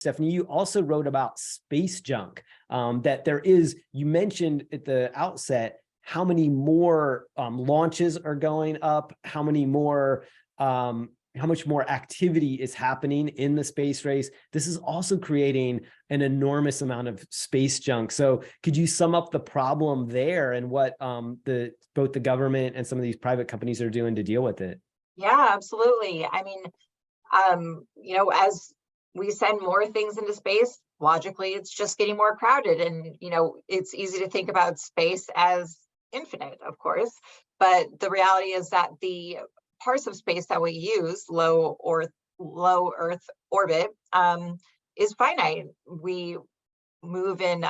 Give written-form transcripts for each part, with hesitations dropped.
Stephanie, you also wrote about space junk, that there is, you mentioned at the outset, how many more launches are going up, how much more activity is happening in the space race. This is also creating an enormous amount of space junk. So could you sum up the problem there and what both the government and some of these private companies are doing to deal with it? Yeah, absolutely. I mean, as we send more things into space, logically, it's just getting more crowded. And, it's easy to think about space as infinite, of course, but the reality is that the parts of space that we use, low Earth orbit, is finite. We move in,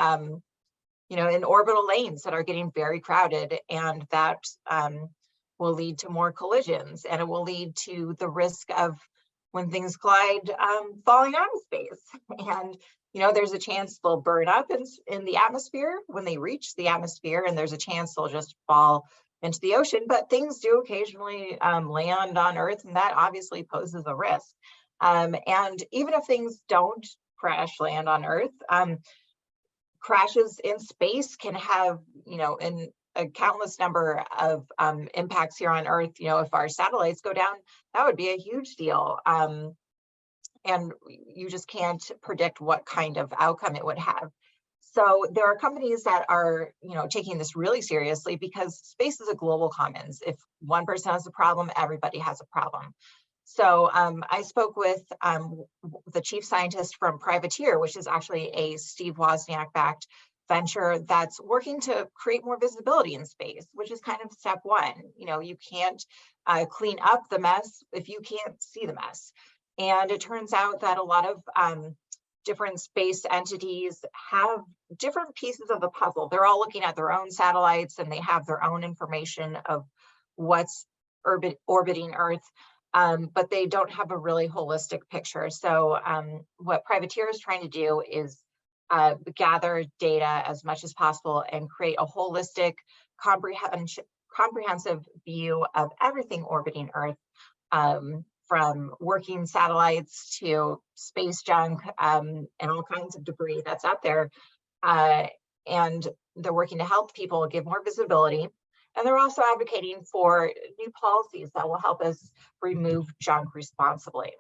in orbital lanes that are getting very crowded, and that will lead to more collisions, and it will lead to the risk of, when things collide, falling out of space. And there's a chance they'll burn up in the atmosphere when they reach the atmosphere, and there's a chance they'll just fall into the ocean. But things do occasionally land on Earth, and that obviously poses a risk. And even if things don't crash land on Earth, crashes in space can have, a countless number of impacts here on Earth. If our satellites go down, that would be a huge deal. And you just can't predict what kind of outcome it would have. So there are companies that are, taking this really seriously, because space is a global commons. If one person has a problem, everybody has a problem. So I spoke with the chief scientist from Privateer, which is actually a Steve Wozniak-backed venture that's working to create more visibility in space, which is kind of step one. You can't clean up the mess if you can't see the mess. And it turns out that a lot of different space entities have different pieces of the puzzle. They're all looking at their own satellites, and they have their own information of what's orbiting Earth, but they don't have a really holistic picture. So what Privateer is trying to do is gather data as much as possible and create a holistic, comprehensive view of everything orbiting Earth, from working satellites to space junk, and all kinds of debris that's out there. And they're working to help people give more visibility. And they're also advocating for new policies that will help us remove junk responsibly.